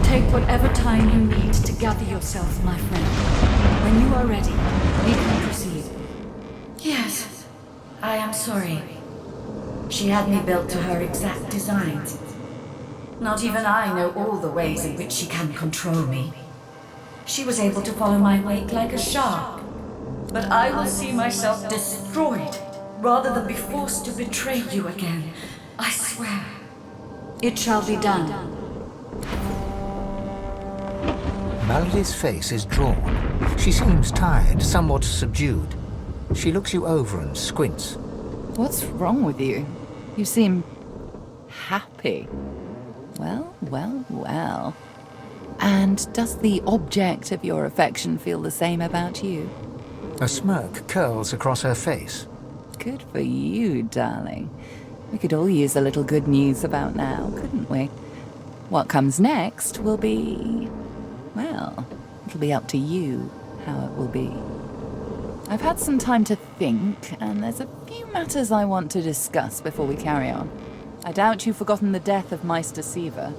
Take whatever time you need to gather yourself, my friend. When you are ready, we can proceed. Yes, I am sorry. She had me built to her exact designs. Not even I know all the ways in which she can control me. She was able to follow my wake like a shark. But I will see myself destroyed rather than be forced to betray you again. I swear. It shall be done. Malady's face is drawn. She seems tired, somewhat subdued. She looks you over and squints. What's wrong with you? You seem happy. Well, well, well. And does the object of your affection feel the same about you? A smirk curls across her face. Good for you, darling. We could all use a little good news about now, couldn't we? What comes next will be... well, it'll be up to you how it will be. I've had some time to think, and there's a few matters I want to discuss before we carry on. I doubt you've forgotten the death of Meister Siva.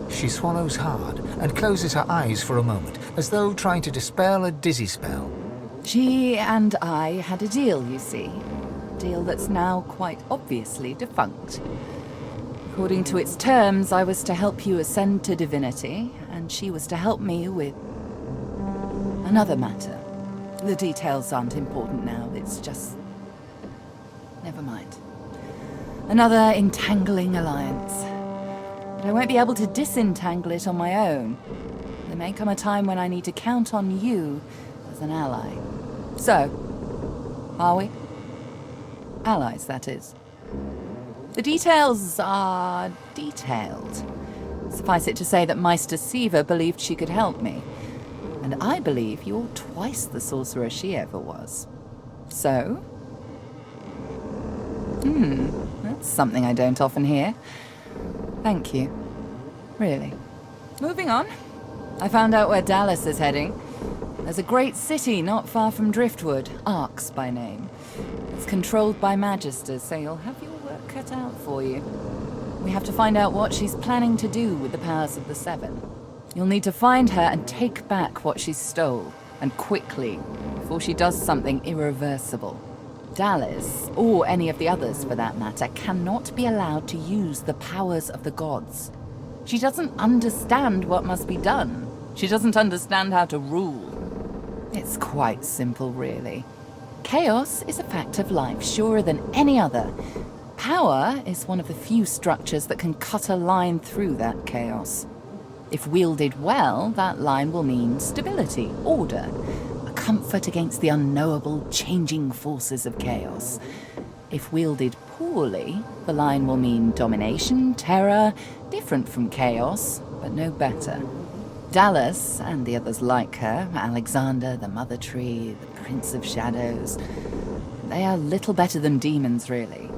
She swallows hard and closes her eyes for a moment, as though trying to dispel a dizzy spell. She and I had a deal, you see. A deal that's now quite obviously defunct. According to its terms, I was to help you ascend to divinity, and she was to help me with another matter. The details aren't important now, it's just... never mind. Another entangling alliance. But I won't be able to disentangle it on my own. There may come a time when I need to count on you as an ally. So, are we? Allies, that is. The details are detailed. Suffice it to say that Meister Siva believed she could help me. And I believe you're twice the sorcerer she ever was. So? That's something I don't often hear. Thank you. Really. Moving on. I found out where Dallas is heading. There's a great city not far from Driftwood, Arx by name. It's controlled by Magisters, so you'll have your work cut out for you. We have to find out what she's planning to do with the powers of the Seven. You'll need to find her and take back what she stole, and quickly, before she does something irreversible. Dallas, or any of the others for that matter, cannot be allowed to use the powers of the gods. She doesn't understand what must be done. She doesn't understand how to rule. It's quite simple, really. Chaos is a fact of life, surer than any other. Power is one of the few structures that can cut a line through that chaos. If wielded well, that line will mean stability, order, a comfort against the unknowable, changing forces of chaos. If wielded poorly, the line will mean domination, terror, different from chaos, but no better. Dallas, and the others like her, Alexander, the Mother Tree, the Prince of Shadows, they are little better than demons, really.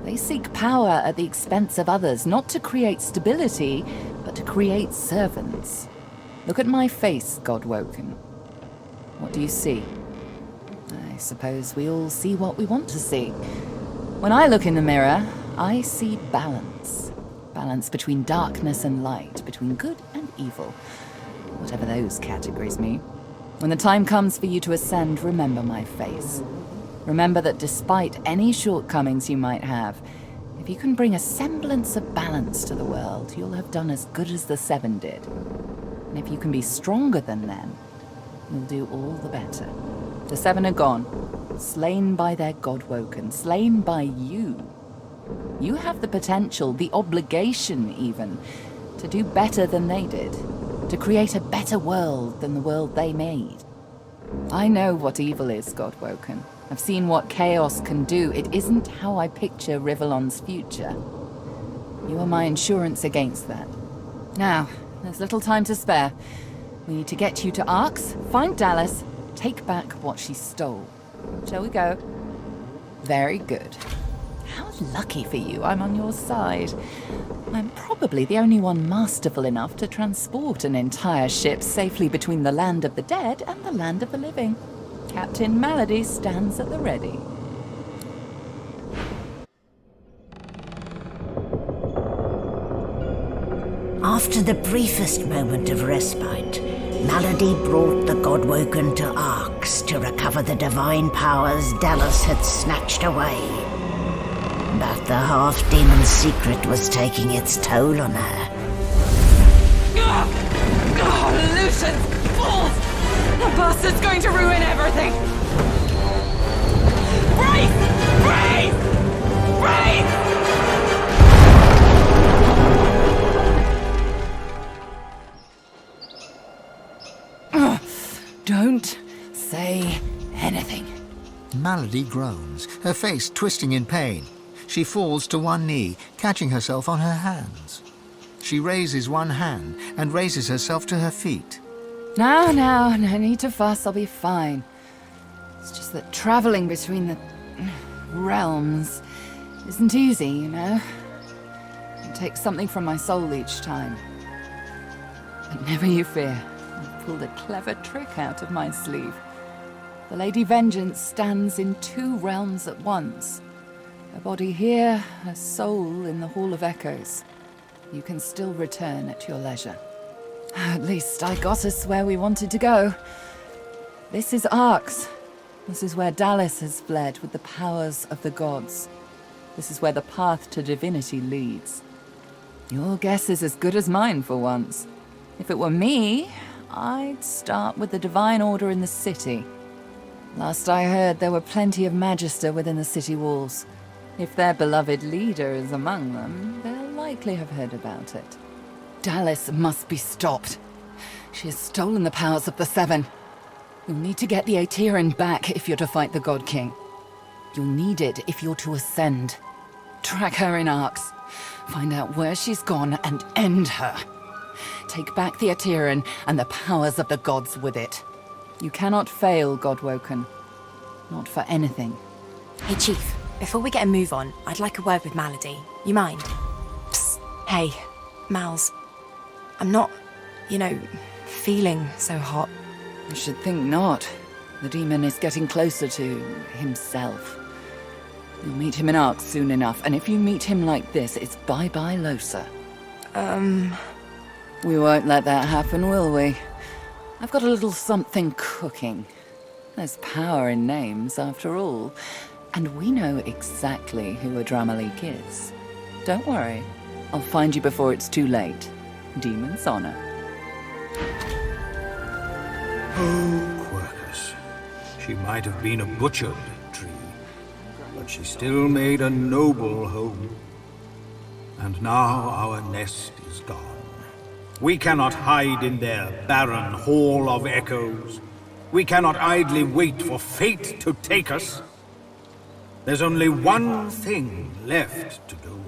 They seek power at the expense of others, not to create stability, but to create servants. Look at my face, Godwoken. What do you see? I suppose we all see what we want to see. When I look in the mirror, I see balance. Balance between darkness and light, between good and evil. Whatever those categories mean. When the time comes for you to ascend, remember my face. Remember that despite any shortcomings you might have, if you can bring a semblance of balance to the world, you'll have done as good as the Seven did. And if you can be stronger than them, you'll do all the better. The Seven are gone, slain by their Godwoken, slain by you. You have the potential, the obligation even, to do better than they did, to create a better world than the world they made. I know what evil is, Godwoken. I've seen what chaos can do. It isn't how I picture Rivellon's future. You are my insurance against that. Now, there's little time to spare. We need to get you to Arx, find Dallas, take back what she stole. Shall we go? Very good. How lucky for you I'm on your side. I'm probably the only one masterful enough to transport an entire ship safely between the land of the dead and the land of the living. Captain Malady stands at the ready. Our After the briefest moment of respite, Malady brought the Godwoken to Arx to recover the divine powers Dallas had snatched away. But the half-demon secret was taking its toll on her. Lucian! Fools! The bastard's going to ruin everything! Brace! Brace! Brace! Don't say anything. Malady groans, her face twisting in pain. She falls to one knee, catching herself on her hands. She raises one hand and raises herself to her feet. No need to fuss, I'll be fine. It's just that traveling between the realms isn't easy, you know? It takes something from my soul each time. But never you fear, I've pulled a clever trick out of my sleeve. The Lady Vengeance stands in 2 realms at once. Her body here, her soul in the Hall of Echoes. You can still return at your leisure. At least I got us where we wanted to go. This is Arx. This is where Dallas has fled with the powers of the gods. This is where the path to divinity leads. Your guess is as good as mine for once. If it were me, I'd start with the Divine Order in the city. Last I heard, there were plenty of Magister within the city walls. If their beloved leader is among them, they'll likely have heard about it. Dallas must be stopped. She has stolen the powers of the Seven. You'll need to get the Aetherin back if you're to fight the God King. You'll need it if you're to ascend. Track her in Arx. Find out where she's gone and end her. Take back the Aetherin and the powers of the gods with it. You cannot fail, Godwoken. Not for anything. Hey, Chief. Before we get a move on, I'd like a word with Malady. You mind? Psst. Hey, Mals. I'm not, feeling so hot. I should think not. The demon is getting closer to himself. You'll meet him in Arx soon enough, and if you meet him like this, it's bye-bye Losa. We won't let that happen, will we? I've got a little something cooking. There's power in names, after all. And we know exactly who Adramalik is. Don't worry. I'll find you before it's too late. Demon's honor. Oh, Quercus. She might have been a butchered tree, but she still made a noble home. And now our nest is gone. We cannot hide in their barren hall of echoes. We cannot idly wait for fate to take us. There's only one thing left to do.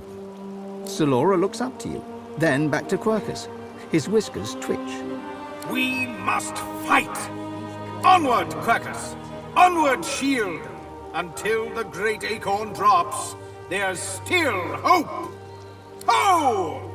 Solora looks up to you, then back to Quercus. His whiskers twitch. We must fight! Onward, Quercus! Onward, shield! Until the great acorn drops, there's still hope! Ho!